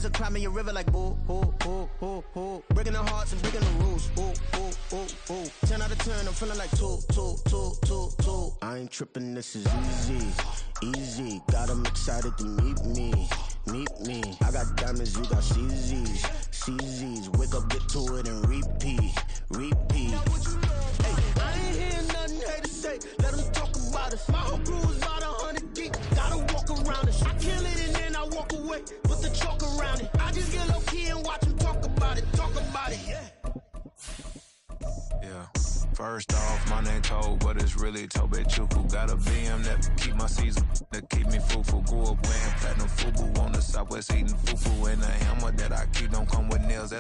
to cry me a river like boo, hoo, hoo, hoo, hoo. Breaking the hearts and breaking the rules. Ooh, ooh, ooh, ooh. 10 out of 10, I'm feeling like 2, 2, 2, 2, 2. I ain't tripping, this is easy, easy. Got 'em excited to meet me. Meet me. I got diamonds, you got CZs. CZs. Wake up, get to it, and repeat. Repeat. Hey, I ain't hearing nothing hate to say. Let them talk about us. My whole crew is about 100 deep. Gotta walk around us. I kill it and then I walk away. Put the chalk around it. I just get low key and watch them talk about it. Talk about it, yeah. Yeah. First off, my name Toad, but it's really Tobe Chuku. Got a BM that keep my season, that keep me fufu. Grew up wearing platinum fubu on the southwest eating fufu. And the hammer that I keep don't come with nails.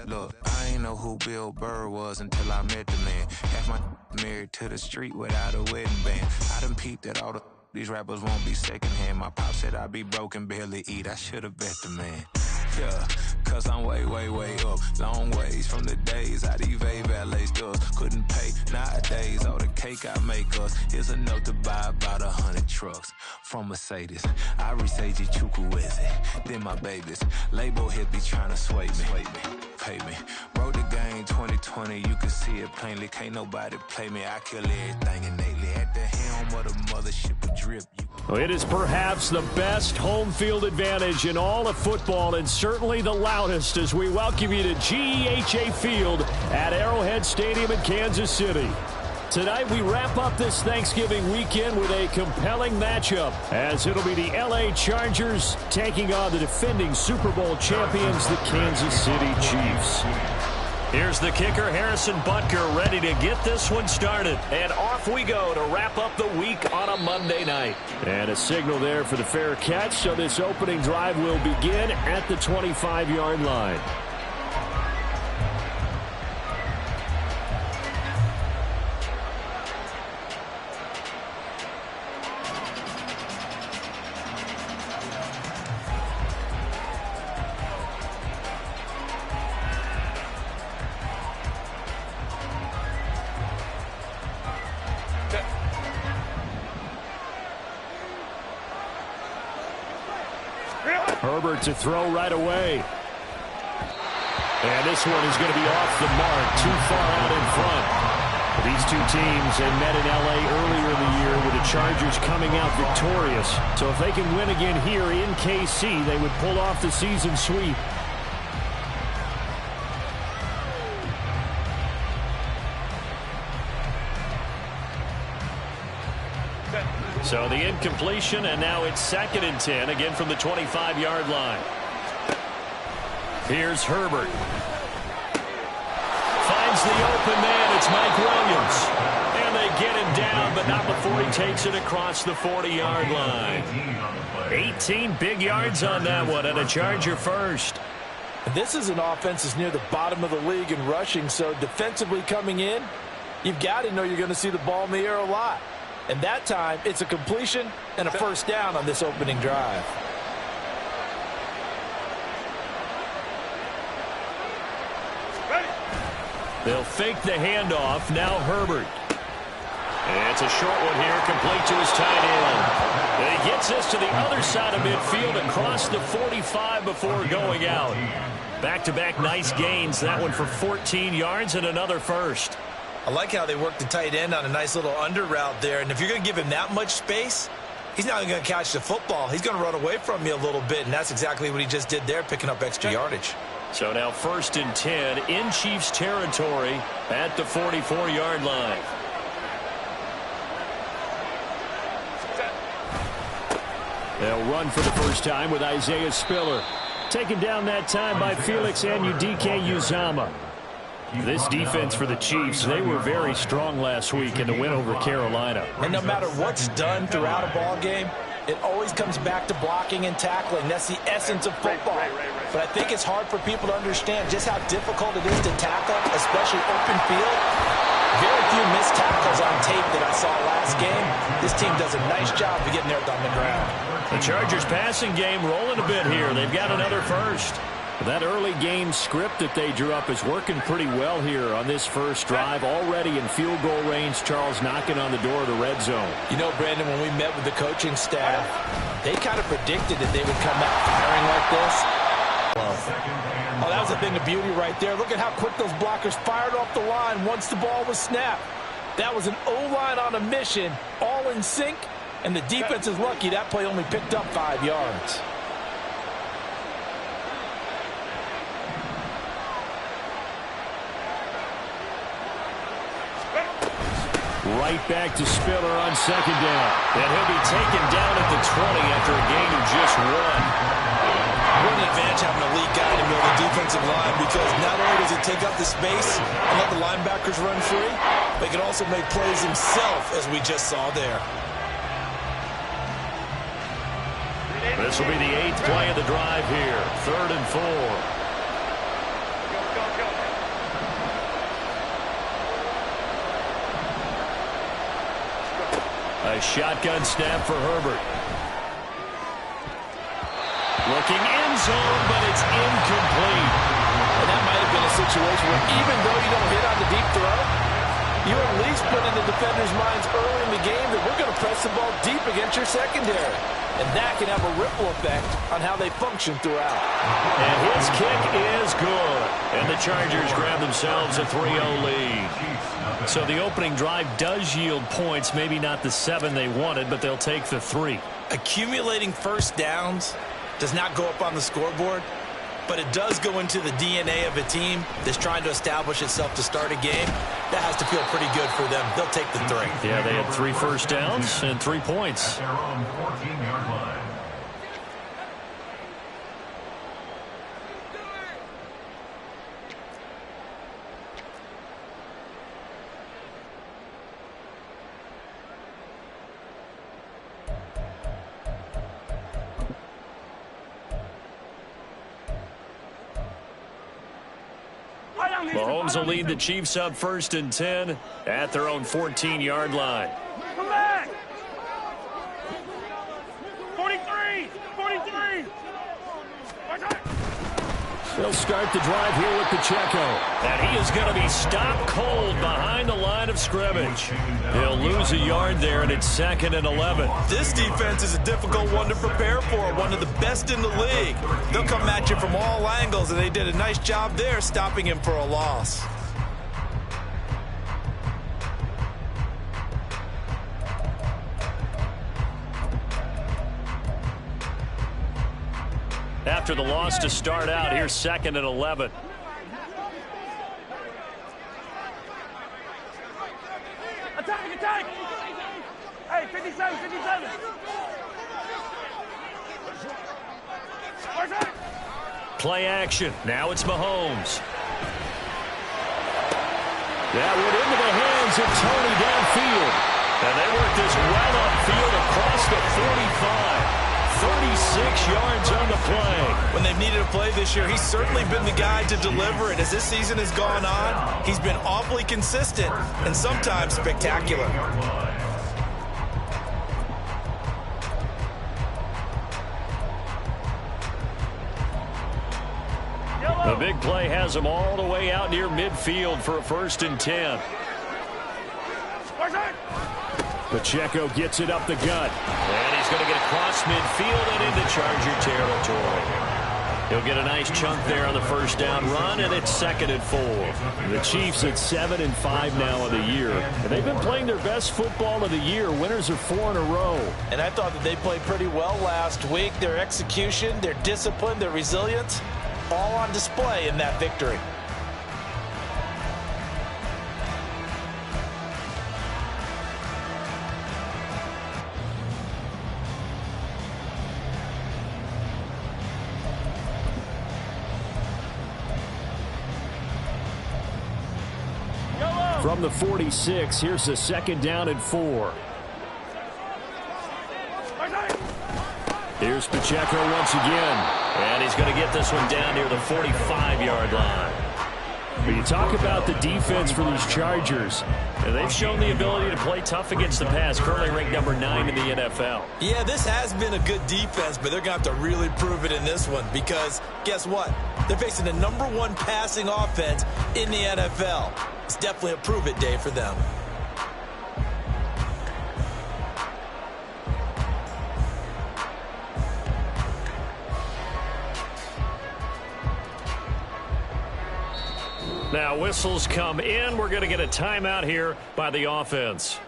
Look, I ain't know who Bill Burr was until I met the man. Half my married to the street without a wedding band. I done peeped that all these rappers won't be secondhand. My pop said I'd be broken, barely eat. I should've bet the man. Yeah, cause I'm way, way, way up. Long ways from the days I evade valet stores. Couldn't pay nowadays. All the cake I make us is enough to buy about 100 trucks from Mercedes. I resage Chukwueze, then my babies. Label hit be trying to sway me. Pay me. Wrote the game 2020, you can see it plainly. Can't nobody play me. I kill everything innately. At the helm of the mothership of drip. It is perhaps the best home field advantage in all of football, and certainly the loudest, as we welcome you to GEHA Field at Arrowhead Stadium in Kansas City. Tonight we wrap up this Thanksgiving weekend with a compelling matchup, as it'll be the LA Chargers taking on the defending Super Bowl champions, the Kansas City Chiefs. Here's the kicker, Harrison Butker, ready to get this one started. And off we go to wrap up the week on a Monday night. And a signal there for the fair catch, so this opening drive will begin at the 25-yard line. Herbert to throw right away. And this one is going to be off the mark, too far out in front. These two teams had met in L.A. earlier in the year with the Chargers coming out victorious. So if they can win again here in KC, they would pull off the season sweep. So the incompletion, and now it's 2nd and 10, again from the 25-yard line. Here's Herbert. Finds the open man. It's Mike Williams. And they get him down, but not before he takes it across the 40-yard line. 18 big yards on that one, and a Charger first. This is an offense that's near the bottom of the league in rushing, so defensively coming in, you've got to know you're going to see the ball in the air a lot. And that time, it's a completion and a first down on this opening drive. They'll fake the handoff. Now Herbert. And it's a short one here, complete to his tight end. And he gets this to the other side of midfield, across the 45 before going out. Back-to-back nice gains. That one for 14 yards and another first. I like how they work the tight end on a nice little under route there. And if you're going to give him that much space, he's not going to catch the football. He's going to run away from you a little bit, and that's exactly what he just did there, picking up extra yardage. So now 1st and 10 in Chiefs territory at the 44-yard line. They'll run for the first time with Isaiah Spiller. Taken down that time by Felix Anudike-Uzomah. This defense for the Chiefs, they were very strong last week in the win over Carolina. And no matter what's done throughout a ball game, it always comes back to blocking and tackling. That's the essence of football. But I think it's hard for people to understand just how difficult it is to tackle, especially open field. Very few missed tackles on tape that I saw last game. This team does a nice job of getting there on the ground. The Chargers passing game rolling a bit here. They've got another first. That early game script that they drew up is working pretty well here on this first drive. Already in field goal range, Charles knocking on the door of the red zone. You know, Brandon, when we met with the coaching staff, they kind of predicted that they would come out firing like this. thing of beauty right there. Look at how quick those blockers fired off the line once the ball was snapped. That was an O-line on a mission, all in sync, and the defense is lucky that play only picked up 5 yards. Right back to Spiller on second down. And he'll be taken down at the 20 after a gain of just 1. What an advantage having a lead guy in the middle of the defensive line, because not only does he take up the space and let the linebackers run free, but he can also make plays himself, as we just saw there. This will be the 8th play of the drive here. 3rd and 4. A shotgun snap for Herbert. Looking end zone, but it's incomplete. And that might have been a situation where even though you don't hit on the deep throw, you at least put in the defenders' minds early in the game that we're going to press the ball deep against your secondary. And that can have a ripple effect on how they function throughout. And his kick is good. And the Chargers grab themselves a 3-0 lead. So the opening drive does yield points, maybe not the 7 they wanted, but they'll take the 3. Accumulating first downs does not go up on the scoreboard, but it does go into the DNA of a team that's trying to establish itself to start a game. That has to feel pretty good for them. They'll take the 3. Yeah, they had 3 first downs and 3 points. Mahomes will lead the Chiefs up 1st and 10 at their own 14-yard line. Come back! 43! 43! They'll start the drive here with Pacheco. And he is going to be stopped cold behind the line of scrimmage. He'll lose a yard there, and it's 2nd and 11. This defense is a difficult one to prepare for, one of the best in the league. They'll come at you from all angles, and they did a nice job there stopping him for a loss. After the loss to start out, here's 2nd and 11. Attack! Attack! Hey, 57! 57! Play action. Now it's Mahomes. That went into the hands of Tony downfield. And they work this well upfield across the 45. 36 yards on the play. When they've needed a play this year, he's certainly been the guy to deliver it. As this season has gone on, he's been awfully consistent and sometimes spectacular. The big play has him all the way out near midfield for a 1st and 10. Pacheco gets it up the gut. And he's going to get across midfield and into Charger territory. He'll get a nice chunk there on the 1st down run, and it's 2nd and 4. The Chiefs at 7 and 5 now of the year. And they've been playing their best football of the year. Winners are 4 in a row. And I thought that they played pretty well last week. Their execution, their discipline, their resilience, all on display in that victory. From the 46, here's a 2nd down and 4. Here's Pacheco once again. And he's going to get this one down near the 45-yard line. But you talk about the defense for these Chargers. And they've shown the ability to play tough against the pass, currently ranked number 9 in the NFL. Yeah, this has been a good defense, but they're going to have to really prove it in this one because guess what? They're facing the number 1 passing offense in the NFL. It's definitely a prove-it day for them. Now whistles come in. We're going to get a timeout here by the offense.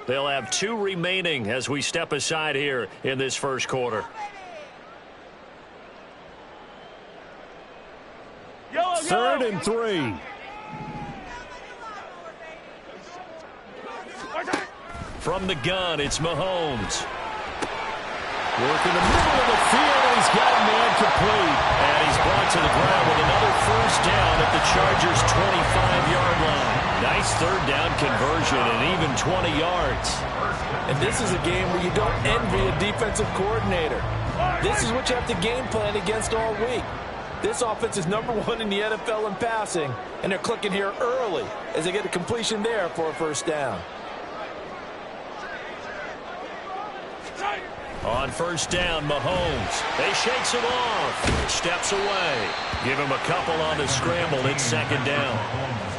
They'll have 2 remaining as we step aside here in this first quarter. Third and 3. From the gun, it's Mahomes. Working the middle of the field, and he's got a man complete. And he's brought to the ground with another first down at the Chargers' 25-yard line. Nice third down conversion and even 20 yards. And this is a game where you don't envy a defensive coordinator. This is what you have to game plan against all week. This offense is #1 in the NFL in passing, and they're clicking here early as they get a completion there for a first down. On first down, Mahomes. They shakes him off. Steps away. Give him a couple on the scramble. It's second down.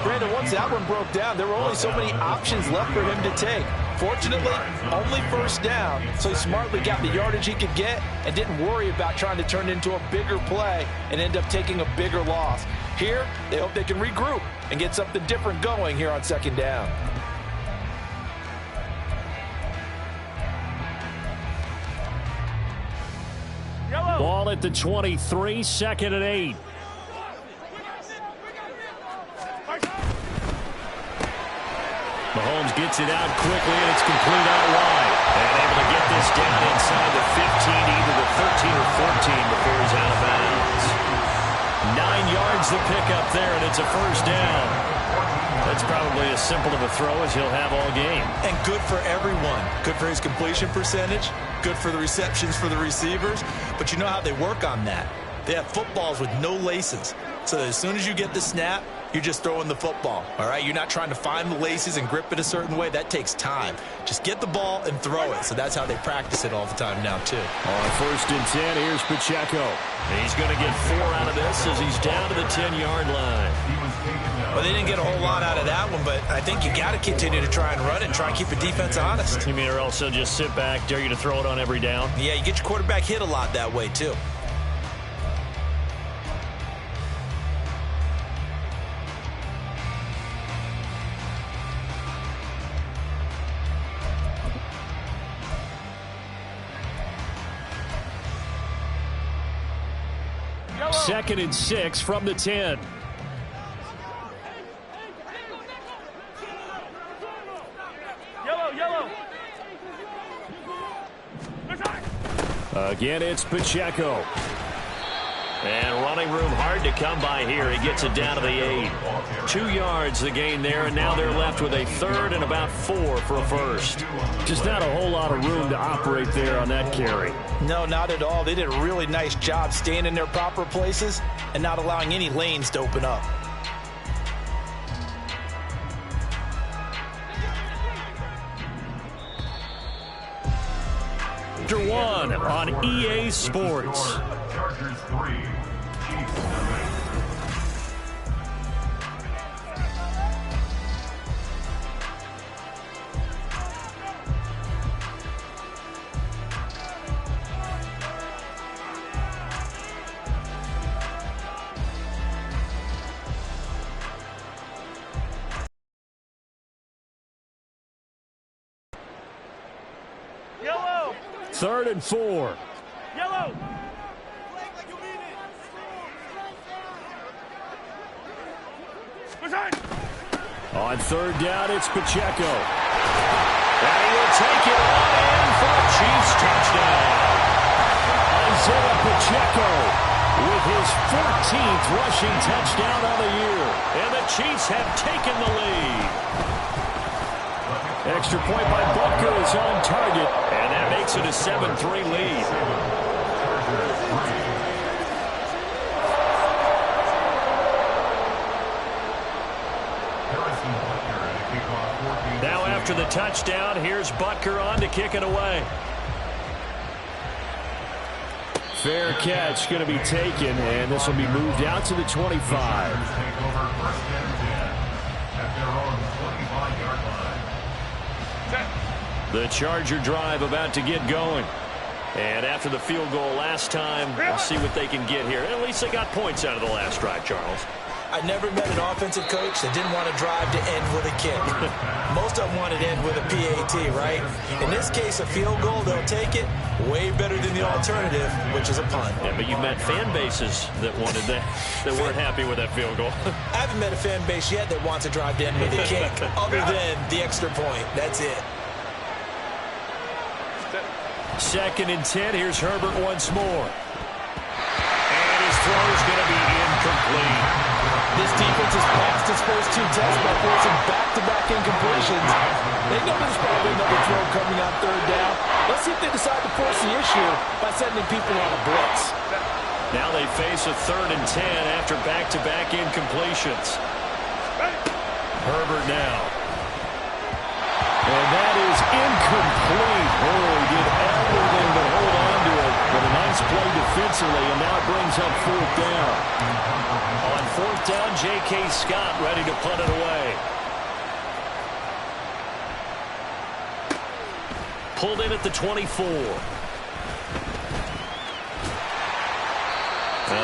Brandon, once that one broke down, there were only so many options left for him to take. Fortunately, only first down, so he smartly got the yardage he could get and didn't worry about trying to turn it into a bigger play and end up taking a bigger loss. Here, they hope they can regroup and get something different going here on second down. Ball at the 23, second and 8. Mahomes gets it out quickly, and it's complete out wide. And able to get this down inside the 15, either the 13 or 14 before he's out of bounds. 9 yards the pickup there, and it's a first down. That's probably as simple of a throw as he'll have all game. And good for everyone. Good for his completion percentage. Good for the receptions for the receivers. But you know how they work on that. They have footballs with no laces. So as soon as you get the snap, you're just throwing the football. All right? You're not trying to find the laces and grip it a certain way. That takes time. Just get the ball and throw it. So that's how they practice it all the time now, too. On first and 10, here's Pacheco. He's going to get 4 out of this as he's down to the 10-yard line. Well, they didn't get a whole lot out of that one, but I think you got to continue to try and run it and try and keep the defense honest. You mean or else they'll just sit back, dare you to throw it on every down? Yeah, you get your quarterback hit a lot that way, too. Second and 6 from the 10. Again, it's Pacheco. And running room hard to come by here. He gets it down to the 8. 2 yards the gain there, and now they're left with a third and about 4 for a first. Just not a whole lot of room to operate there on that carry. No, not at all. They did a really nice job staying in their proper places and not allowing any lanes to open up. After 1 on EA Sports. Chargers 3, Chiefs 7. Yellow. Third and 4. Yellow. On third down, it's Pacheco. And he will take it on in for a Chiefs touchdown. Isaiah Pacheco with his 14th rushing touchdown of the year. And the Chiefs have taken the lead. Extra point by Butker is on target. And that makes it a 7-3 lead. Now after the touchdown, here's Butker on to kick it away. Fair catch going to be taken, and this will be moved out to the 25. The Charger drive about to get going. And after the field goal last time, we'll see what they can get here. At least they got points out of the last drive, Charles. I never met an offensive coach that didn't want to drive to end with a kick. Most of them wanted to end with a PAT, right? In this case, a field goal, they'll take it. Way better than the alternative, which is a punt. Yeah, but you've met fan bases that wanted that weren't happy with that field goal. I haven't met a fan base yet that wants to drive to end with a kick, other than the extra point. That's it. 2nd and 10. Here's Herbert once more. And his throw is going to be incomplete. This defense has passed its first 2 tests by forcing back-to-back incompletions. They know there's probably another throw coming on 3rd down. Let's see if they decide to force the issue by sending people on a blitz. Now they face a 3rd and 10 after back-to-back incompletions. Herbert now. And that is incomplete. Oh, he did everything but hold on to it. But a nice play defensively, and now it brings up 4th down. On 4th down, J.K. Scott ready to punt it away. Pulled in at the 24. A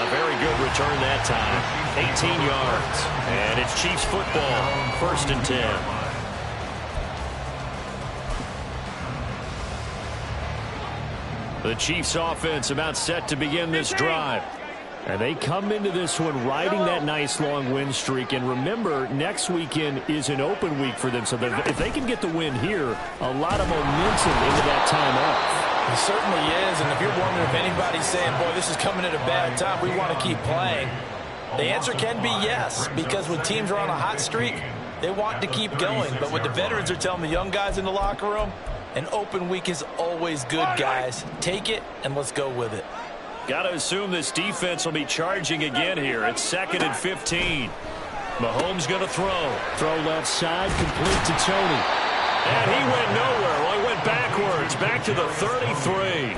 very good return that time. 18 yards. And it's Chiefs football. 1st and 10. The Chiefs offense about set to begin this drive. And they come into this one riding that nice long win streak. And remember, next weekend is an open week for them. So if they can get the win here, a lot of momentum into that time off. It certainly is. And if you're wondering if anybody's saying, boy, this is coming at a bad time, we want to keep playing, the answer can be yes. Because when teams are on a hot streak, they want to keep going. But what the veterans are telling the young guys in the locker room, an open week is always good, guys. Take it, and let's go with it. Got to assume this defense will be charging again here. It's 2nd and 15. Mahomes going to throw. Throw left side, complete to Tony. And he went nowhere. Well, he went backwards, back to the 33.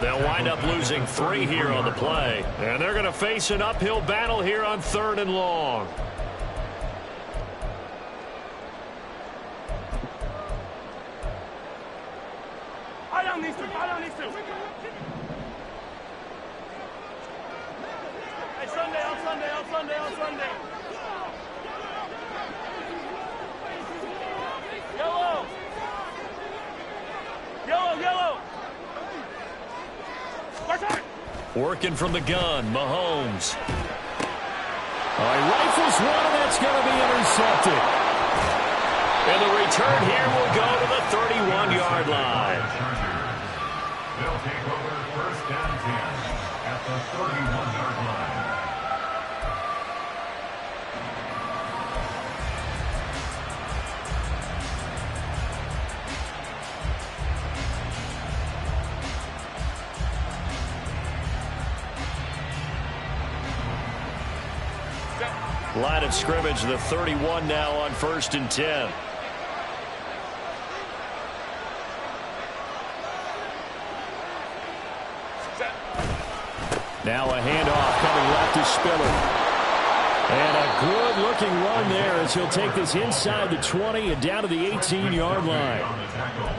They'll wind up losing 3 here on the play. And they're going to face an uphill battle here on 3rd and long. I don't need to. Hey, Sunday, on Sunday. Yellow. Working from the gun, Mahomes. He rifles one, and that's going to be intercepted. And the return here will go to the 31-yard line. They'll take over 1st and 10 at the 31-yard line. Line of scrimmage, the 31 now on 1st and 10. Now a handoff coming left to Spiller. And a good-looking run there as he'll take this inside the 20 and down to the 18-yard line.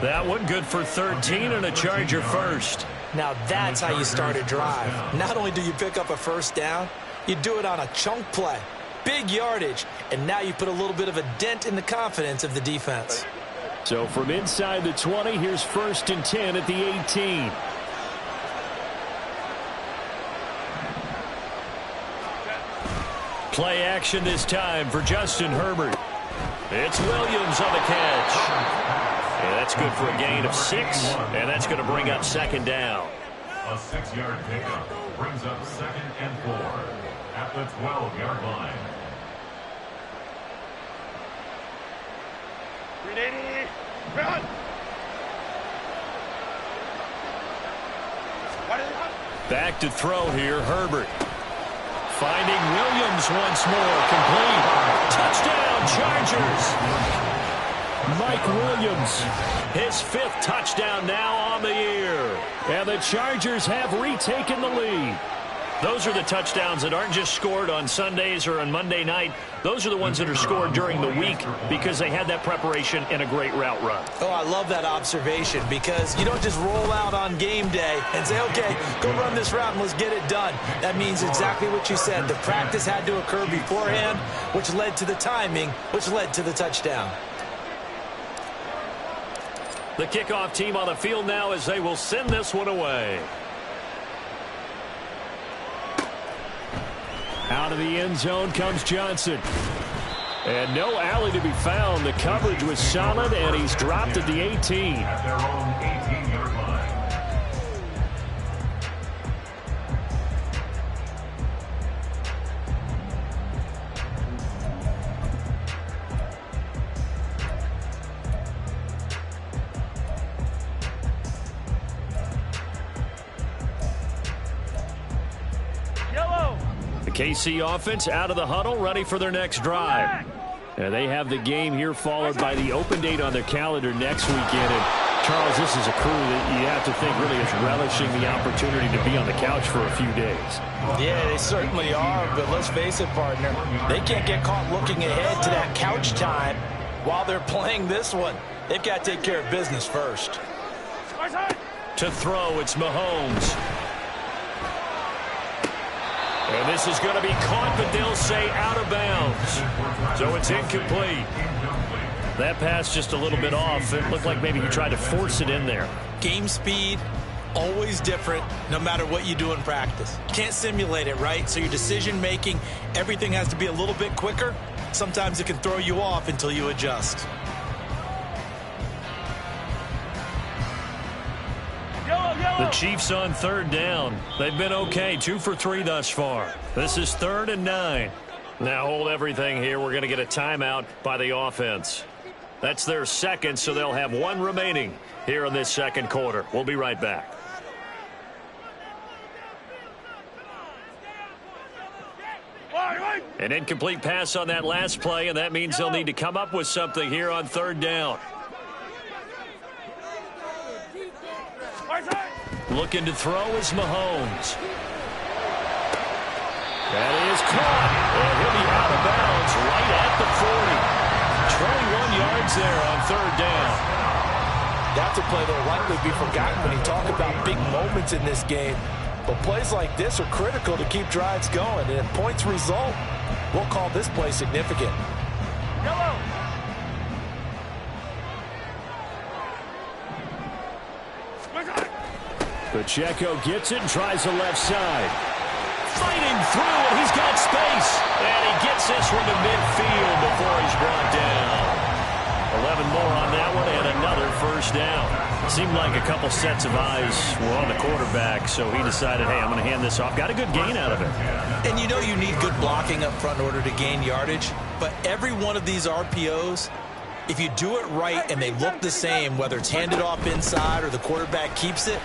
That one good for 13 and a Charger first. Now that's how you start a drive. Not only do you pick up a 1st down, you do it on a chunk play. Big yardage, and now you put a little bit of a dent in the confidence of the defense. So from inside the 20, here's 1st and 10 at the 18. Play action this time for Justin Herbert. It's Williams on the catch. And that's good for a gain of 6, and that's going to bring up 2nd down. A 6-yard pickup brings up 2nd and 4 at the 12-yard line. 380. Run. Back to throw here, Herbert. Finding Williams once more, complete. Touchdown, Chargers. Mike Williams, his 5th touchdown now on the year. And the Chargers have retaken the lead. Those are the touchdowns that aren't just scored on Sundays or on Monday night. Those are the ones that are scored during the week because they had that preparation and a great route run. Oh, I love that observation because you don't just roll out on game day and say, okay, go run this route and let's get it done. That means exactly what you said. The practice had to occur beforehand, which led to the timing, which led to the touchdown. The kickoff team on the field now as they will send this one away. Out of the end zone comes Johnson. And no alley to be found. The coverage was solid, and he's dropped at the 18. At their own 18-yard line. KC offense out of the huddle, ready for their next drive. They have the game here followed by the open date on their calendar next weekend. And Charles, this is a crew that you have to think really is relishing the opportunity to be on the couch for a few days. Yeah, they certainly are, but let's face it, partner. They can't get caught looking ahead to that couch time while they're playing this one. They've got to take care of business first. To throw, it's Mahomes. And this is going to be caught, but they'll say out of bounds. So it's incomplete. That pass just a little bit off. It looked like maybe he tried to force it in there. Game speed, always different, no matter what you do in practice. You can't simulate it, right? So your decision-making, everything has to be a little bit quicker. Sometimes it can throw you off until you adjust. The Chiefs on third down. They've been okay, 2 for 3 thus far. This is 3rd and 9. Now hold everything here. We're going to get a timeout by the offense. That's their second, so they'll have 1 remaining here in this second quarter. We'll be right back. An incomplete pass on that last play, and that means they'll need to come up with something here on third down. Looking to throw is Mahomes. That is caught. And he'll be out of bounds right at the 40. 21 yards there on third down. That's a play that will likely be forgotten when you talk about big moments in this game. But plays like this are critical to keep drives going. And if points result, we'll call this play significant. Yellow. Pacheco gets it and tries the left side. Fighting through, and he's got space. And he gets this one to midfield before he's brought down. 11 more on that one and another first down. Seemed like a couple sets of eyes were on the quarterback, so he decided, hey, I'm going to hand this off. Got a good gain out of it. And you know you need good blocking up front in order to gain yardage, but every one of these RPOs, if you do it right and they look the same, whether it's handed off inside or the quarterback keeps it,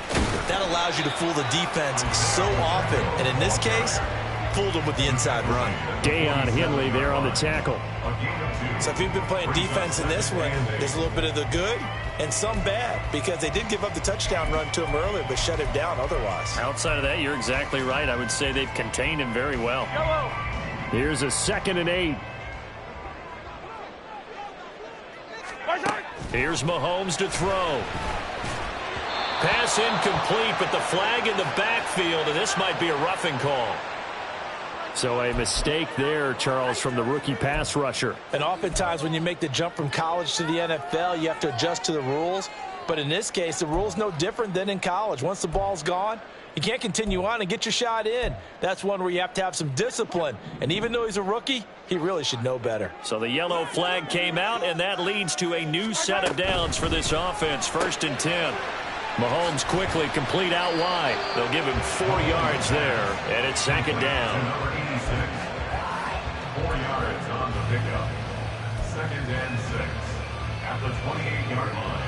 that allows you to fool the defense so often. And in this case, fooled them with the inside run. Deion Henley there on the tackle. So if you've been playing defense in this one, there's a little bit of the good and some bad, because they did give up the touchdown run to him earlier, but shut him down otherwise. Outside of that, you're exactly right. I would say they've contained him very well. Here's a 2nd and 8. Here's Mahomes to throw. Pass incomplete, but the flag in the backfield, and this might be a roughing call. So a mistake there, Charles, from the rookie pass rusher. And oftentimes when you make the jump from college to the NFL, you have to adjust to the rules. But in this case, the rule's no different than in college. Once the ball's gone, you can't continue on and get your shot in. That's one where you have to have some discipline. And even though he's a rookie, he really should know better. So the yellow flag came out, and that leads to a new set of downs for this offense. 1st and 10. Mahomes quickly complete out wide. They'll give him 4 yards there, and it's 2nd down. 4 yards on the pickup. 2nd and 6 at the 28-yard line.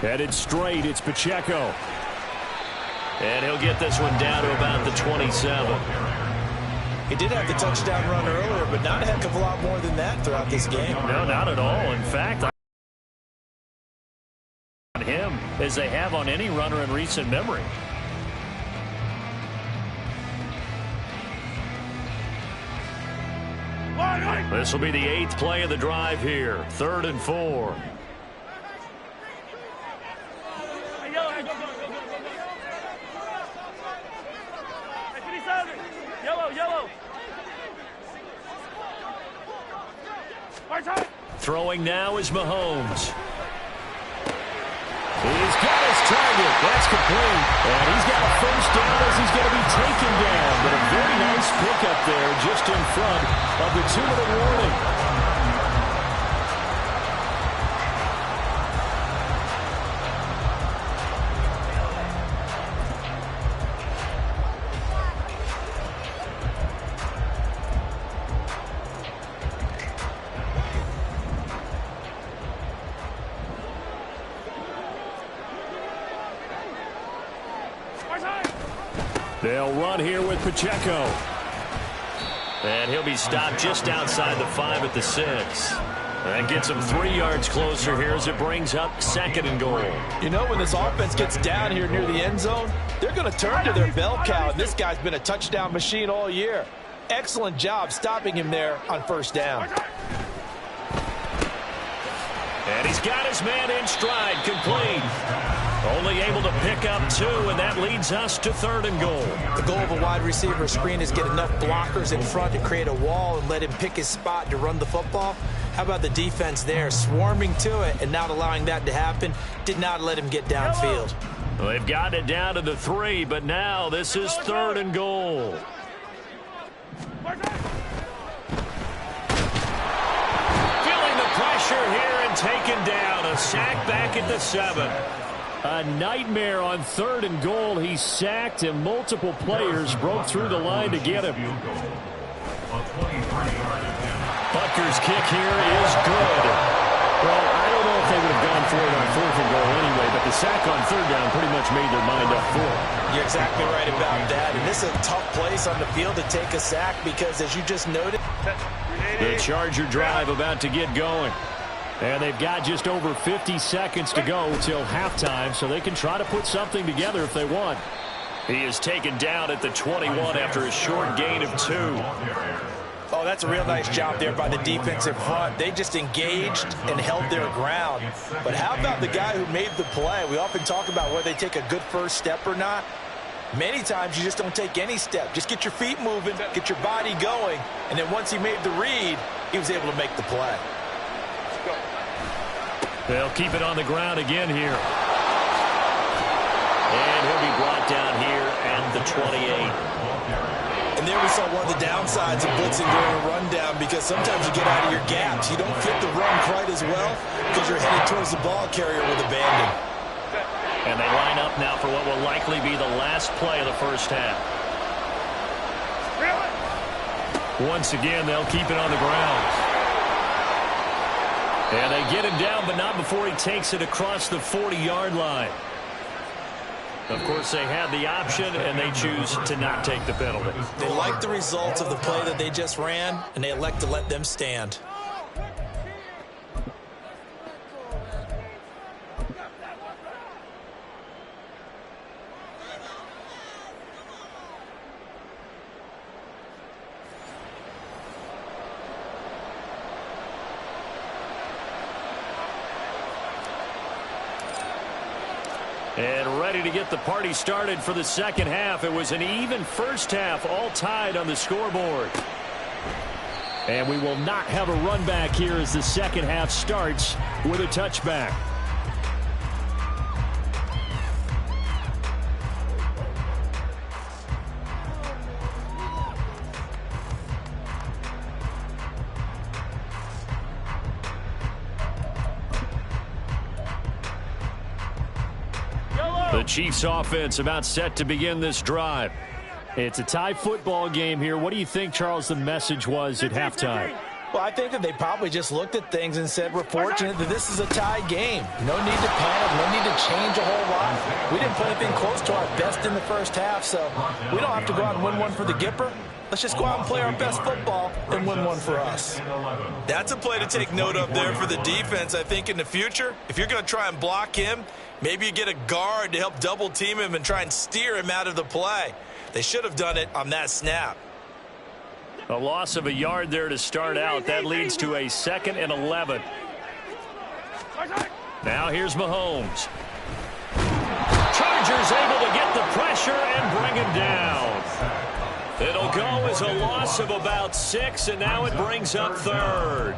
Headed straight, it's Pacheco. And he'll get this one down to about the 27. He did have the touchdown run earlier, but not a heck of a lot more than that throughout this game. No, not at all. In fact, on him as they have on any runner in recent memory. This will be the 8th play of the drive here. 3rd and 4. Yellow. Throwing now is Mahomes. He's got his target. That's complete. And he's got a first down as he's going to be taken down. But a very nice pickup there just in front of the 2-minute warning. They'll run here with Pacheco. And he'll be stopped just outside the 5 at the 6. That gets him 3 yards closer here as it brings up 2nd and goal. You know, when this offense gets down here near the end zone, they're going to turn to their bell cow, and this guy's been a touchdown machine all year. Excellent job stopping him there on first down. And he's got his man in stride, complete. Only able to pick up 2, and that leads us to 3rd and goal. The goal of a wide receiver screen is get enough blockers in front to create a wall and let him pick his spot to run the football. How about the defense there, swarming to it and not allowing that to happen? Did not let him get downfield. Well, they've gotten it down to the 3, but now this is 3rd and goal. Feeling the pressure here and taken down. A sack back at the 7. A nightmare on 3rd and goal. He's sacked, and multiple players broke through the line to get him. Butker's kick here is good. Well, I don't know if they would have gone for it on 4th and goal anyway, but the sack on 3rd down pretty much made their mind up for it. You're exactly right about that. And this is a tough place on the field to take a sack because, as you just noted, the Charger drive about to get going. And they've got just over 50 seconds to go till halftime, so they can try to put something together if they want. He is taken down at the 21 after a short gain of 2. Oh, that's a real nice job there by the defensive front. They just engaged and held their ground. But how about the guy who made the play? We often talk about whether they take a good first step or not. Many times you just don't take any step. Just get your feet moving, get your body going, and then once he made the read, he was able to make the play. They'll keep it on the ground again here. And he'll be brought down here at the 28. And there we saw one of the downsides of blitzing during a rundown, because sometimes you get out of your gaps. You don't fit the run quite as well because you're headed towards the ball carrier with abandon. And they line up now for what will likely be the last play of the first half. Once again, they'll keep it on the ground. And they get him down, but not before he takes it across the 40-yard line. Of course, they had the option, and they choose to not take the penalty. They like the results of the play that they just ran, and they elect to let them stand. And ready to get the party started for the second half. It was an even first half, all tied on the scoreboard. And we will not have a run back here as the second half starts with a touchback. The Chiefs offense about set to begin this drive. It's a tie football game here. What do you think, Charles, the message was at halftime? Well, I think that they probably just looked at things and said, we're fortunate that this is a tie game. No need to panic, no need to change a whole lot. We didn't put anything close to our best in the first half, so we don't have to go out and win one for the Gipper. Let's just go out and play our best football and win one for us. That's a play to take note of there for the defense, I think, in the future. If you're going to try and block him, maybe you get a guard to help double team him and try and steer him out of the play. They should have done it on that snap. A loss of a yard there to start out. That leads to a 2nd and 11. Now here's Mahomes. Chargers able to get the pressure and bring him down. It'll go as a loss of about 6, and now it brings up 3rd.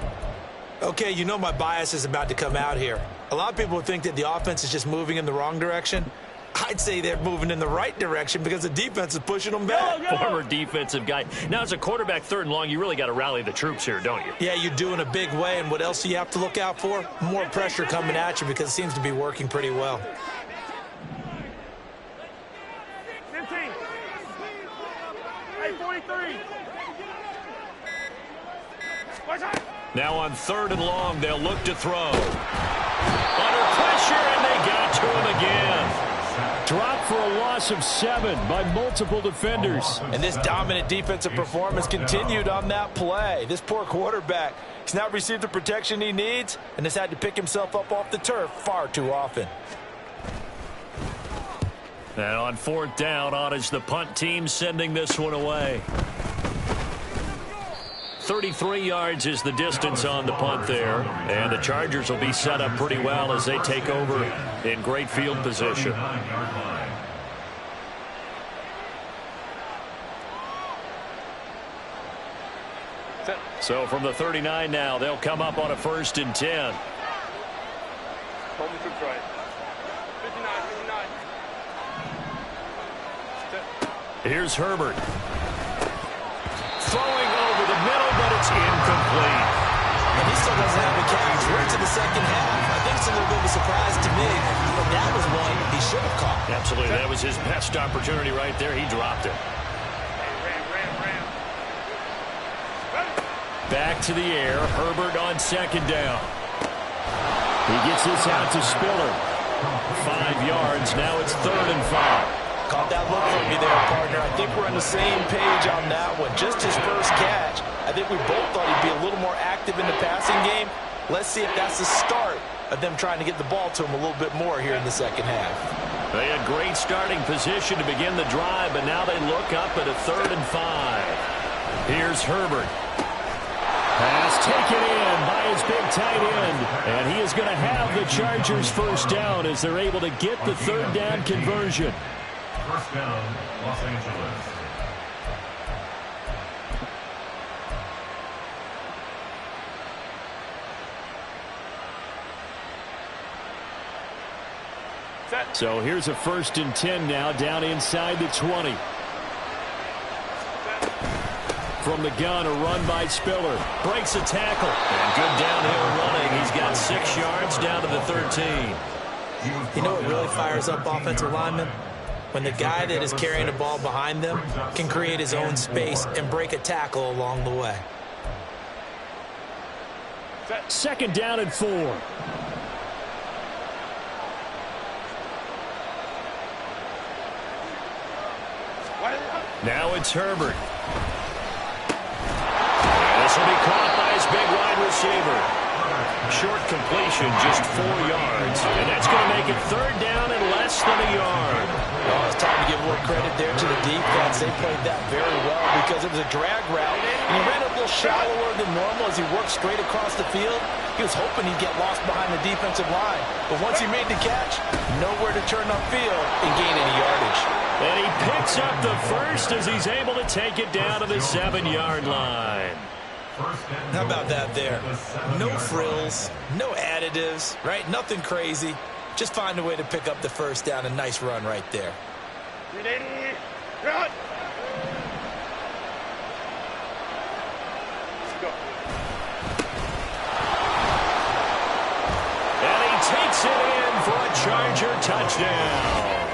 Okay, you know my bias is about to come out here. A lot of people would think that the offense is just moving in the wrong direction. I'd say they're moving in the right direction because the defense is pushing them back. Former defensive guy. Now, as a quarterback, 3rd and long, you really got to rally the troops here, don't you? Yeah, you do in a big way. And what else do you have to look out for? More pressure coming at you because it seems to be working pretty well. 15. Hey, 43. Now on 3rd and long, they'll look to throw. Under pressure, and they got to him again. Dropped for a loss of 7 by multiple defenders. And this dominant defensive performance continued on that play. This poor quarterback, he's not received the protection he needs and has had to pick himself up off the turf far too often. And on 4th down, on is the punt team sending this one away. 33 yards is the distance on the punt there. And the Chargers will be set up pretty well as they take over in great field position. So from the 39 now, they'll come up on a 1st and 10. Hold me to try. 59. Here's Herbert. Throwing over the middle, but it's incomplete. And he still doesn't have a catch. We're into the second half. I think it's a little bit of a surprise to me. But that was one he should have caught. Absolutely. That was his best opportunity right there. He dropped it. Ram. Back to the air. Herbert on 2nd down. He gets this out to Spiller. 5 yards. Now it's 3rd and 5. Caught that look from me there, partner. I think we're on the same page on that one. Just his first catch. I think we both thought he'd be a little more active in the passing game. Let's see if that's the start of them trying to get the ball to him a little bit more here in the second half. They had great starting position to begin the drive, but now they look up at a 3rd and 5. Here's Herbert. Pass taken in by his big tight end. And he is going to have the Chargers 1st down as they're able to get the 3rd down conversion. 1st down, Los Angeles. So here's a 1st and 10 now, down inside the 20. From the gun, a run by Spiller. Breaks a tackle. And good downhill running. He's got 6 yards down to the 13. You know what really fires up offensive linemen? When the guy that is carrying the ball behind them can create his own space and break a tackle along the way. 2nd down and 4. Now it's Herbert. This will be caught by his big wide receiver. Short completion, just 4 yards. And that's going to make it 3rd down and less than a yard. Oh, it's time to give more credit there to the defense. They played that very well because it was a drag route. And he ran a little shallower than normal as he worked straight across the field. He was hoping he'd get lost behind the defensive line. But once he made the catch, nowhere to turn upfield and gain any yardage. And he picks up the 1st as he's able to take it down to the 7-yard line. How about that there? No frills, no additives, right? Nothing crazy. Just find a way to pick up the 1st down. A nice run right there. Run. And he takes it in for a Charger touchdown.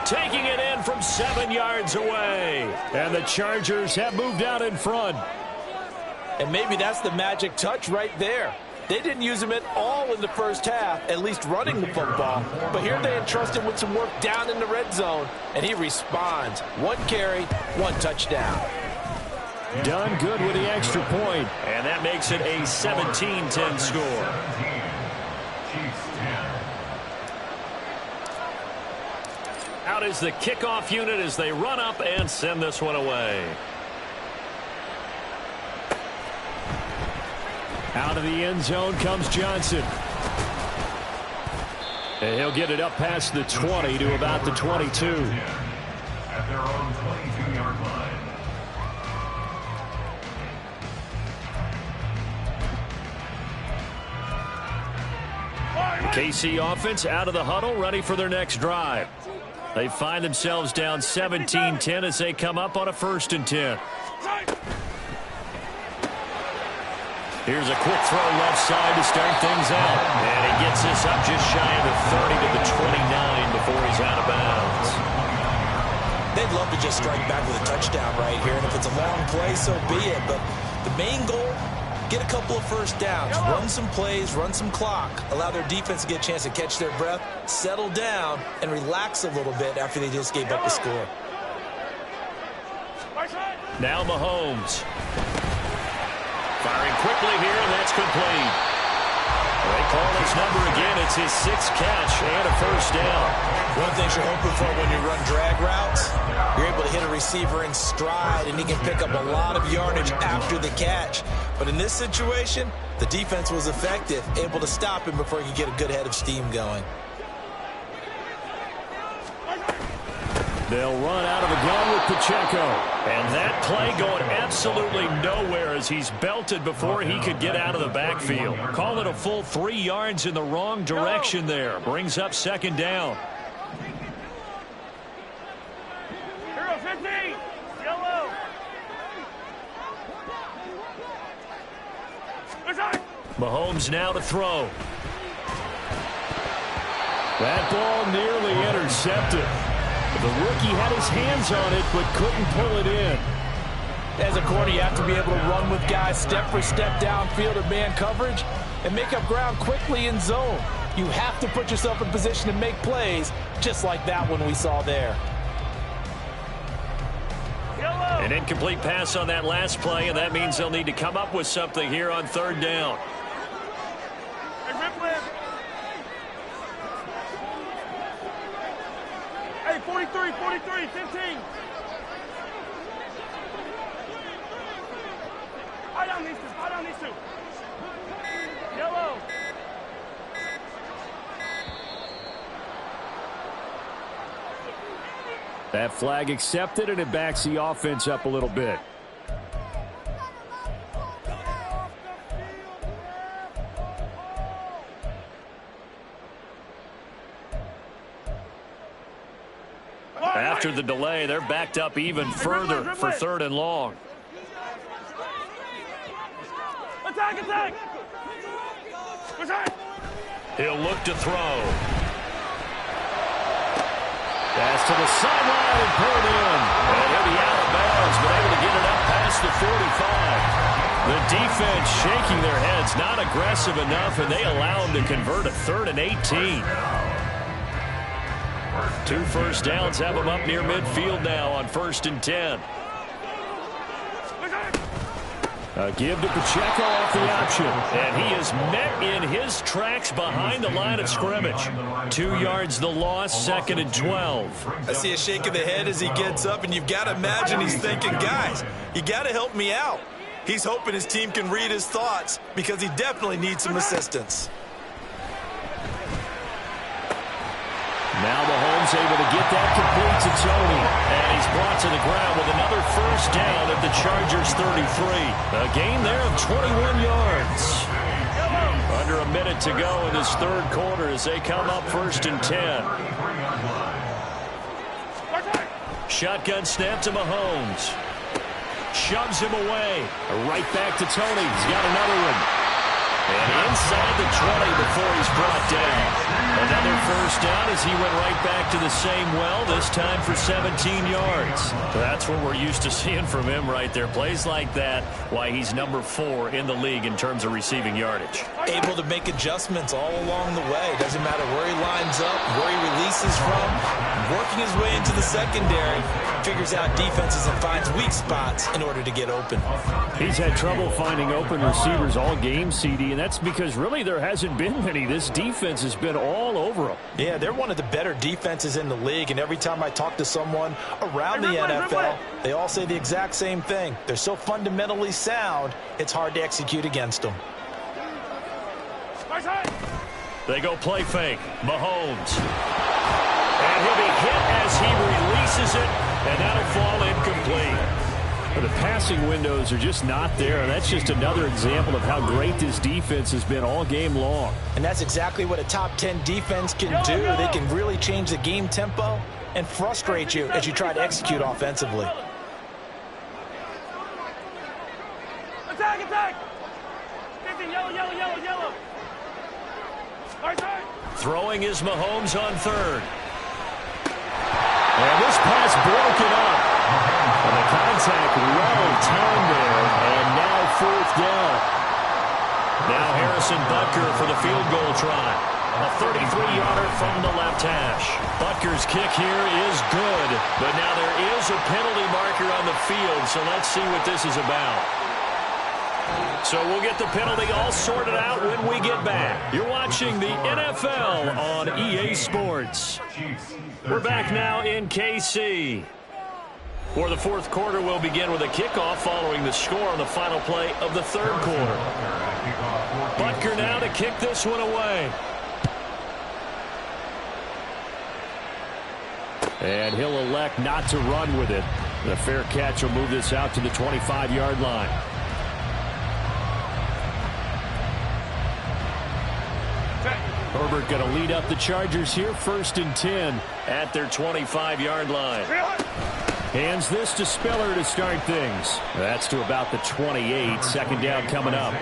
Taking it in from 7 yards away. And the Chargers have moved out in front. And maybe that's the magic touch right there. They didn't use him at all in the first half, at least running the football. But here they entrust him with some work down in the red zone, and he responds. 1 carry, 1 touchdown. Done good with the extra point, and that makes it a 17-10 score. Out is the kickoff unit as they run up and send this one away. Out of the end zone comes Johnson. And he'll get it up past the 20 to about the 22. At their own 22-yard line. The KC offense out of the huddle, ready for their next drive. They find themselves down 17-10 as they come up on a 1st and 10. Here's a quick throw left side to start things out. And he gets this up just shy of the 30 to the 29 before he's out of bounds. They'd love to just strike back with a touchdown right here. And if it's a long play, so be it. But the main goal, get a couple of first downs, run some plays, run some clock, allow their defense to get a chance to catch their breath, settle down, and relax a little bit after they just gave up the score. Now Mahomes. Firing quickly here, and that's complete. They call his number again. It's his 6th catch and a 1st down. One of the things you're hoping for when you run drag routes, you're able to hit a receiver in stride, and he can pick up a lot of yardage after the catch. But in this situation, the defense was effective, able to stop him before he could get a good head of steam going. They'll run out of the gun with Pacheco. And that play going absolutely nowhere as he's belted before he could get out of the backfield. Call it a full 3 yards in the wrong direction there. Brings up 2nd down. Hero 15. Yellow. Mahomes now to throw. That ball nearly intercepted. The rookie had his hands on it, but couldn't pull it in. As a corner, you have to be able to run with guys step for step downfield of man coverage and make up ground quickly in zone. You have to put yourself in position to make plays, just like that one we saw there. An incomplete pass on that last play, and that means they'll need to come up with something here on 3rd down. Hey, 43, 15. Eye down these two. Yellow. That flag accepted, and it backs the offense up a little bit. After the delay, they're backed up even further for 3rd and long. Attack! He'll look to throw. Pass to the sideline and pulled in. And he'll be out of bounds, but able to get it up past the 45. The defense shaking their heads, not aggressive enough, and they allow him to convert a 3rd and 18. 2 first downs have them up near midfield now on 1st and 10. A give to Pacheco off the option. And he is met in his tracks behind the line of scrimmage. 2 yards the loss, 2nd and 12. I see a shake of the head as he gets up, and you've got to imagine he's thinking, guys, you got to help me out. He's hoping his team can read his thoughts because he definitely needs some assistance. Now Mahomes able to get that complete to Tony. And he's brought to the ground with another 1st down at the Chargers 33. A gain there of 21 yards. Under a minute to go in this 3rd quarter as they come up 1st and 10. Shotgun snap to Mahomes. Shoves him away. Right back to Tony. He's got another one. And inside the 20 before he's brought down. Another first down as he went right back to the same well, this time for 17 yards. That's what we're used to seeing from him right there. Plays like that, why he's number 4 in the league in terms of receiving yardage. Able to make adjustments all along the way. Doesn't matter where he lines up, where he releases from. Working his way into the secondary, figures out defenses and finds weak spots in order to get open. He's had trouble finding open receivers all game, CD, and that's because really there hasn't been many. This defense has been all over him. Yeah, they're one of the better defenses in the league, and every time I talk to someone around the NFL, they all say the exact same thing. They're so fundamentally sound, it's hard to execute against them. They go play fake. Mahomes. And he'll be hit as he releases it, and that'll fall incomplete. But the passing windows are just not there, and that's just another example of how great this defense has been all game long. And that's exactly what a top 10 defense can do. They can really change the game tempo and frustrate you as you try to execute offensively. Attack, attack! 15, yellow, yellow, yellow, yellow. Throwing is Mahomes on third. And this pass broken up. And the contact well timed there. And now fourth down. Now Harrison Butker for the field goal try. A 33-yarder from the left hash. Butker's kick here is good. But now there is a penalty marker on the field. So let's see what this is about. So we'll get the penalty all sorted out when we get back. You're watching the NFL on EA Sports. We're back now in KC. For the fourth quarter, we'll begin with a kickoff following the score on the final play of the third quarter. Butker now to kick this one away. And he'll elect not to run with it. The fair catch will move this out to the 25-yard line. Herbert going to lead up the Chargers here, 1st and 10 at their 25-yard line. Hands this to Spiller to start things. That's to about the 28. Second down coming up.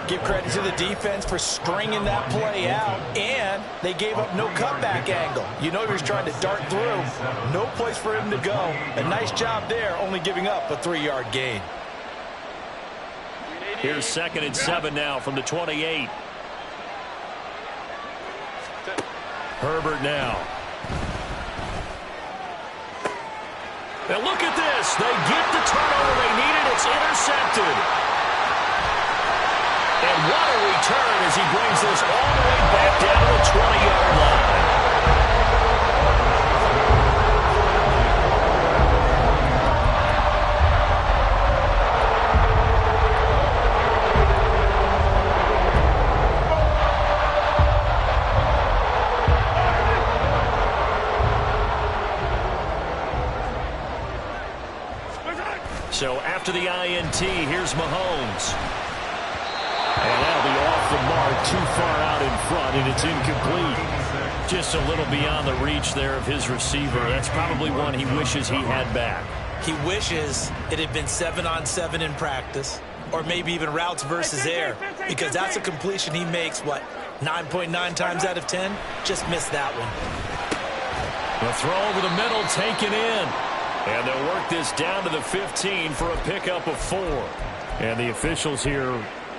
Give credit to the defense for stringing that play out, and they gave up no cutback angle. You know he was trying to dart through. No place for him to go. A nice job there, only giving up a 3-yard gain. Here's 2nd and 7 now from the 28. Herbert now. Now look at this. They get the turnover they needed. It's intercepted. And what a return as he brings this all the way back down to the 20-yard line. So after the INT, here's Mahomes. And that'll be off the mark, too far out in front, and it's incomplete. Just a little beyond the reach there of his receiver. That's probably one he wishes he had back. He wishes it had been 7-on-7 in practice, or maybe even routes versus air, because that's a completion he makes, what, 9.9 times out of 10? Just missed that one. The throw over the middle taken in. And they'll work this down to the 15 for a pickup of 4. And the officials here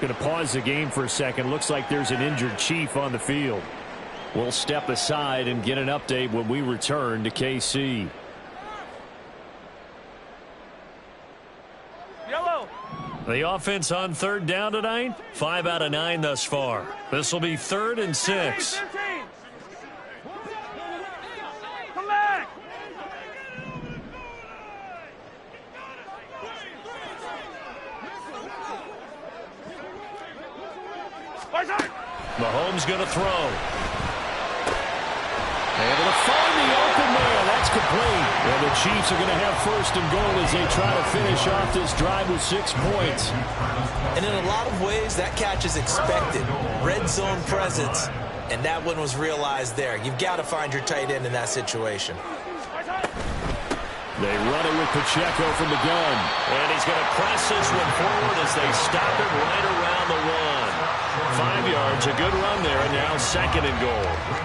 going to pause the game for a second. Looks like there's an injured Chief on the field. We'll step aside and get an update when we return to KC. Yellow. The offense on 3rd down tonight, 5 out of 9 thus far. This will be 3rd and 6. 15. Come back. Mahomes going to throw. Able to find the open man. That's complete. And the Chiefs are going to have 1st and goal as they try to finish off this drive with 6 points. And in a lot of ways, that catch is expected. Red zone presence, and that one was realized there. You've got to find your tight end in that situation. They run it with Pacheco from the gun. And he's going to press this one forward as they stop it right around the 1. 5 yards. A good run there, and now 2nd and goal.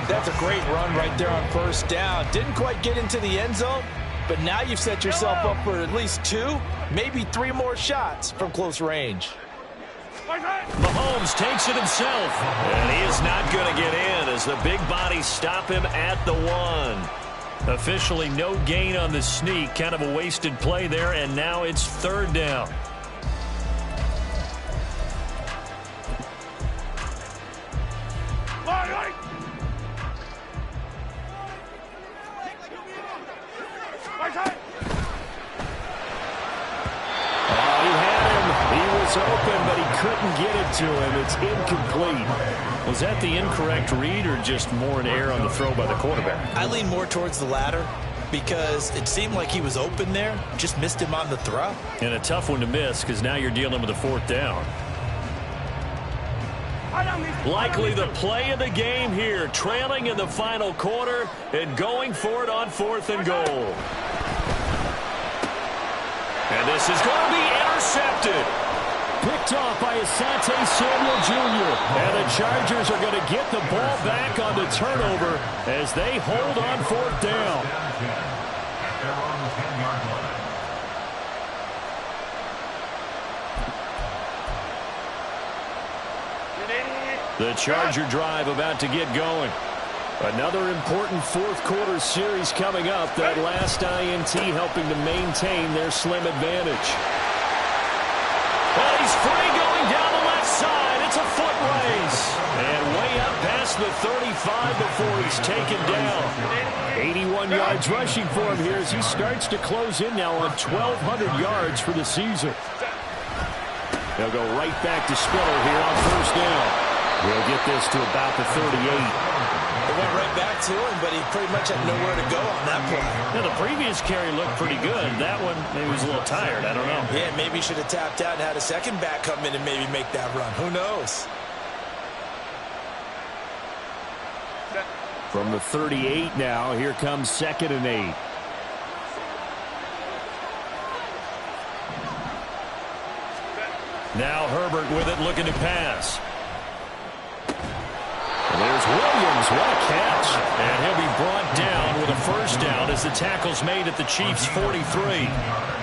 That's a great run right there on 1st down. Didn't quite get into the end zone, but now you've set yourself up for at least 2, maybe 3 more shots from close range. Mahomes takes it himself, and he is not going to get in as the big bodies stop him at the 1. Officially no gain on the sneak. Kind of a wasted play there, and now it's 3rd down. Open, but he couldn't get it to him. It's incomplete. Was that the incorrect read or just more an error on the throw by the quarterback? I lean more towards the latter because it seemed like he was open there, just missed him on the throw. And a tough one to miss because now you're dealing with a 4th down. Likely the play of the game here, trailing in the final quarter and going for it on 4th and goal. And this is going to be intercepted. Picked off by Asante Samuel Jr. And the Chargers are going to get the ball back on the turnover as they hold on 4th down. They're on the 10-yard line. The Charger drive about to get going. Another important 4th quarter series coming up. That last INT helping to maintain their slim advantage. Well, he's free going down the left side. It's a foot race. And way up past the 35 before he's taken down. 81 yards rushing for him here as he starts to close in now on 1,200 yards for the season. They'll go right back to Spiller here on 1st down. We'll get this to about the 38. It went right back to him, but he pretty much had nowhere to go on that play. Now, the previous carry looked pretty good. That one, maybe he was a little tired. I don't know. Yeah, maybe he should have tapped out and had a second back come in and maybe make that run. Who knows? From the 38 now, here comes 2nd and 8. Now Herbert with it, looking to pass. There's Williams. What a catch. And he'll be brought down with a 1st down as the tackle's made at the Chiefs' 43.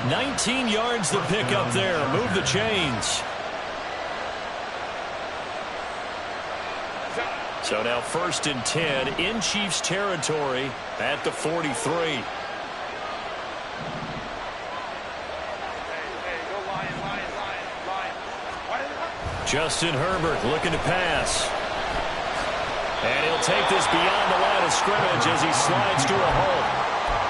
19 yards to pick up there. Move the chains. So now 1st and 10 in Chiefs territory at the 43. Justin Herbert looking to pass. And he'll take this beyond the line of scrimmage as he slides to a halt.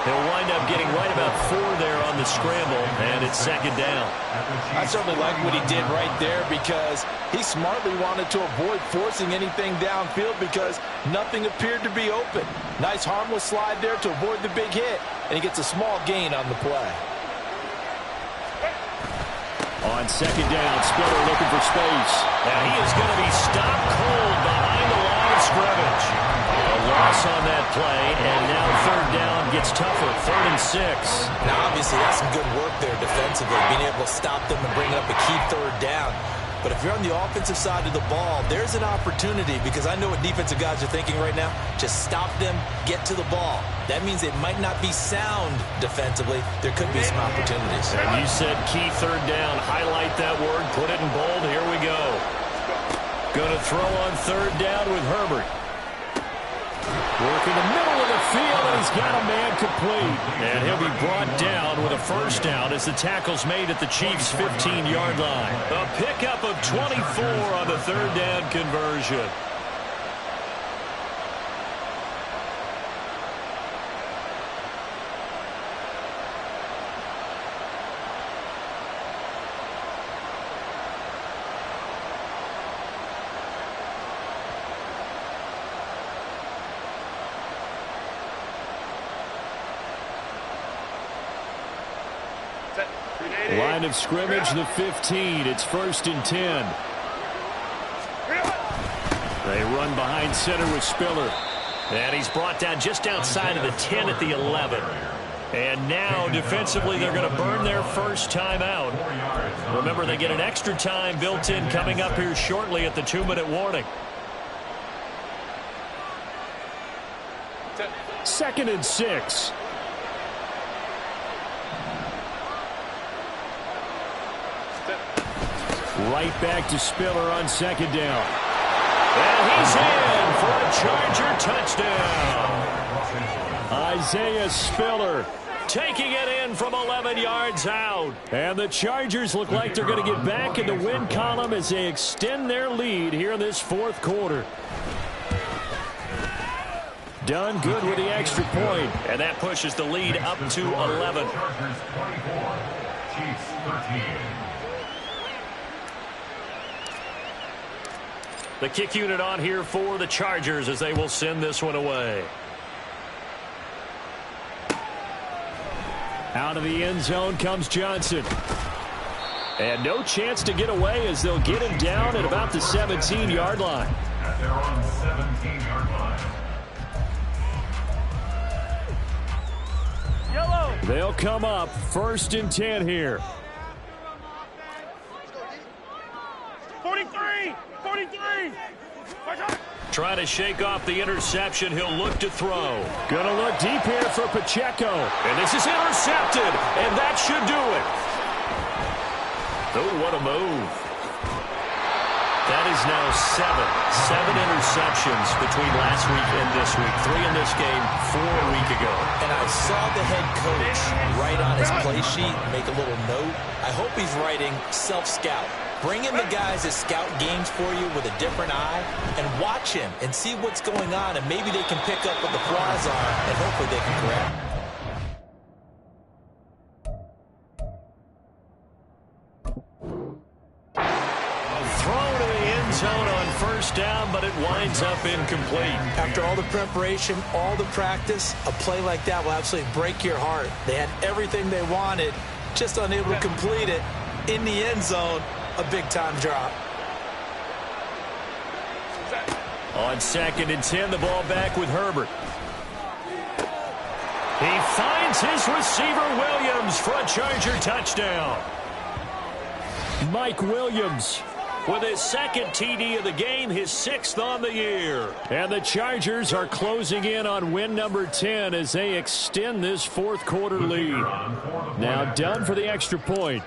He'll wind up getting right about 4 there on the scramble, and it's 2nd down. I certainly like what he did right there because he smartly wanted to avoid forcing anything downfield because nothing appeared to be open. Nice harmless slide there to avoid the big hit, and he gets a small gain on the play. On 2nd down, Spiller looking for space. Now he is going to be stopped cold behind the line of scrimmage. A loss on that play, and now 3rd down gets tougher, 3rd and 6. Now, obviously, that's some good work there defensively, being able to stop them and bring up a key 3rd down. But if you're on the offensive side of the ball, there's an opportunity because I know what defensive guys are thinking right now. Just stop them, get to the ball. That means it might not be sound defensively. There could be some opportunities. And you said key 3rd down. Highlight that word. Put it in bold. Here we go. Going to throw on 3rd down with Herbert. Working the middle of the field, and he's got a man complete. And he'll be brought down with a 1st down as the tackle's made at the Chiefs' 15-yard line. A pickup of 24 on the 3rd down conversion. Line of scrimmage, the 15. It's 1st and 10. They run behind center with Spiller. And he's brought down just outside of the 10 at the 11. And now, defensively, they're going to burn their first time out. Remember, they get an extra time built in coming up here shortly at the 2-minute warning. 2nd and 6. Right back to Spiller on 2nd down. And he's in for a Charger touchdown. Isaiah Spiller taking it in from 11 yards out. And the Chargers look like they're going to get back in the win column as they extend their lead here in this 4th quarter. Done good with the extra point. And that pushes the lead up to 11. Chargers 24, Chiefs 13. The kick unit on here for the Chargers as they will send this one away. Out of the end zone comes Johnson. And no chance to get away as they'll get him down at about the 17-yard line. At their own 17-yard line. Yellow. They'll come up 1st and 10 here. 43. 43. Trying to shake off the interception. He'll look to throw. Gonna look deep here for Pacheco. And this is intercepted. And that should do it. Oh, what a move. That is now 7 interceptions between last week and this week. 3 in this game, 4 a week ago. And I saw the head coach write on his play sheet, make a little note. I hope he's writing self-scout. Bring in the guys that scout games for you with a different eye and watch him and see what's going on, and maybe they can pick up what the flaws are, and hopefully they can correct. Throw to the end zone on 1st down, but it winds up incomplete. After all the preparation, all the practice, a play like that will absolutely break your heart. They had everything they wanted, just unable to complete it. In the end zone, a big-time drop. On 2nd and 10, the ball back with Herbert. He finds his receiver, Williams, for a Charger touchdown. Mike Williams with his 2nd TD of the game, his 6th on the year. And the Chargers are closing in on win number 10 as they extend this 4th quarter lead. Now done for the extra point.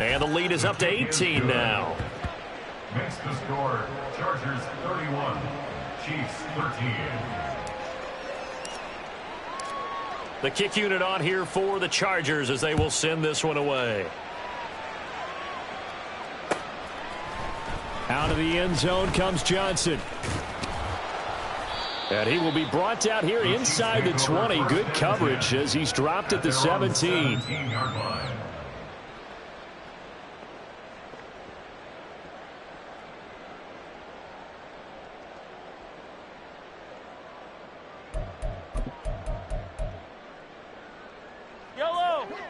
And the lead is up to 18 now. Makes the score Chargers 31, Chiefs 13. The kick unit on here for the Chargers as they will send this one away. Out of the end zone comes Johnson. And he will be brought down here inside the 20. Good coverage as he's dropped at the 17. 17-yard line.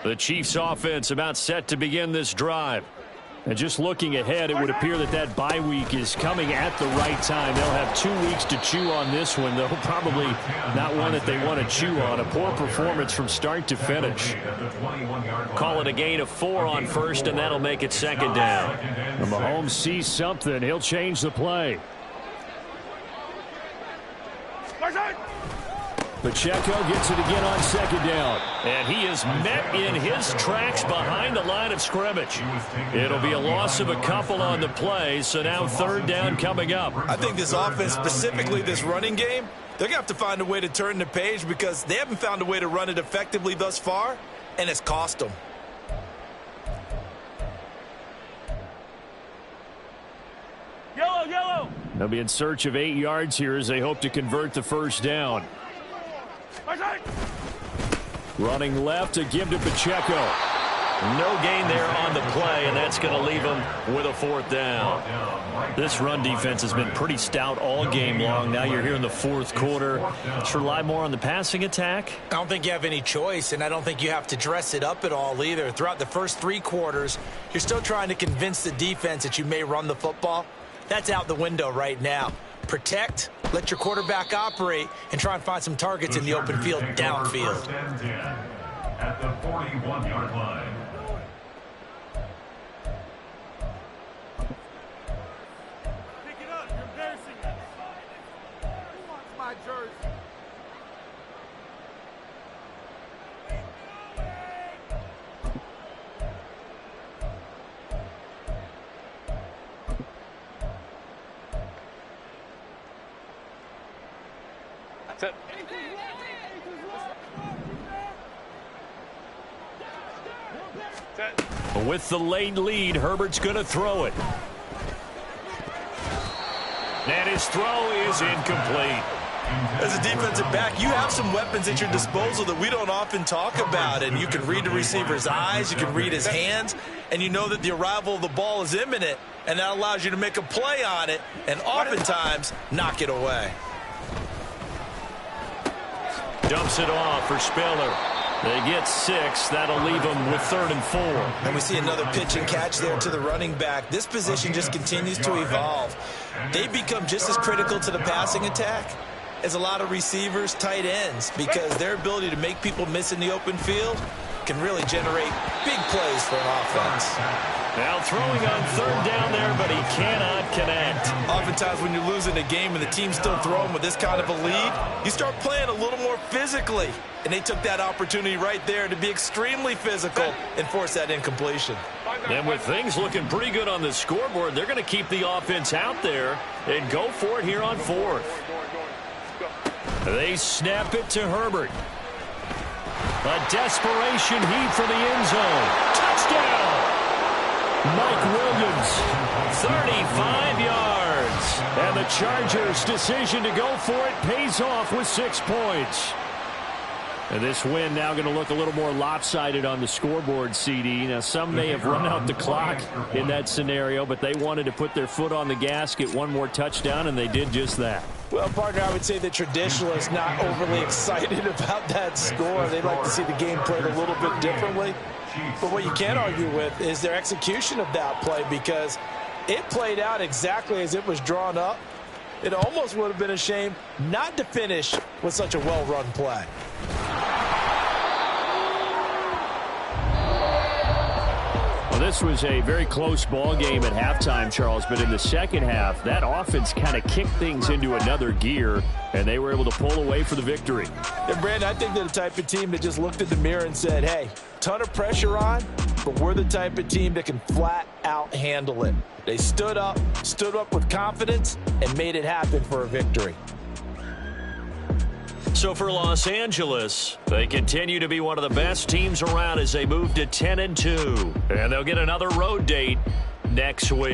The Chiefs offense about set to begin this drive. And just looking ahead, it would appear that that bye week is coming at the right time. They'll have 2 weeks to chew on this one, though. Probably not one that they want to chew on. A poor performance from start to finish. Call it a gain of 4 on 1st, and that'll make it 2nd down. And Mahomes sees something. He'll change the play. Pacheco gets it again on 2nd down. And he is met in his tracks behind the line of scrimmage. It'll be a loss of a couple on the play, so now 3rd down coming up. I think this offense, specifically this running game, they're going to have to find a way to turn the page because they haven't found a way to run it effectively thus far, and it's cost them. Yellow, yellow. They'll be in search of 8 yards here as they hope to convert the 1st down. Running left to give to Pacheco. No gain there on the play, and that's going to leave them with a 4th down. This run defense has been pretty stout all game long. Now you're here in the 4th quarter. Let's rely more on the passing attack. I don't think you have any choice, and I don't think you have to dress it up at all either. Throughout the first 3 quarters, you're still trying to convince the defense that you may run the football. That's out the window right now. Protect let your quarterback operate, and try and find some targets in the open field downfield. First and 10 at the 41-yard line. Pick it up. You're embarrassing us. Who wants my jersey? That's it. With the late lead, Herbert's going to throw it. And his throw is incomplete. As a defensive back, you have some weapons at your disposal that we don't often talk about. And you can read the receiver's eyes, you can read his hands, and you know that the arrival of the ball is imminent, and that allows you to make a play on it and oftentimes knock it away. Dumps it off for Spiller. They get 6. That'll leave them with 3rd and 4. And we see another pitch and catch there to the running back. This position just continues to evolve. They become just as critical to the passing attack as a lot of receivers, tight ends, because their ability to make people miss in the open field can really generate big plays for an offense. Now throwing on 3rd down there, but he cannot connect. Oftentimes when you're losing a game and the team's still throwing with this kind of a lead, you start playing a little more physically. And they took that opportunity right there to be extremely physical and force that incompletion. And with things looking pretty good on the scoreboard, they're going to keep the offense out there and go for it here on 4th. They snap it to Herbert. A desperation heave for the end zone. Touchdown! Mike Williams, 35 yards. And the Chargers' decision to go for it pays off with 6 points. And this win now going to look a little more lopsided on the scoreboard, CD. Now, some may have run out the clock in that scenario, but they wanted to put their foot on the gas, get one more touchdown, and they did just that. Well, partner, I would say the traditionalists not overly excited about that score. They'd like to see the game played a little bit differently. But what you can't argue with is their execution of that play, because it played out exactly as it was drawn up. It almost would have been a shame not to finish with such a well-run play. Well, this was a very close ball game at halftime, Charles, but in the second half, that offense kind of kicked things into another gear, and they were able to pull away for the victory. And, Brandon, I think they're the type of team that just looked in the mirror and said, hey, ton of pressure on, but we're the type of team that can flat out handle it. They stood up with confidence, and made it happen for a victory. So for Los Angeles, they continue to be one of the best teams around as they move to 10-2. And they'll get another road date next week.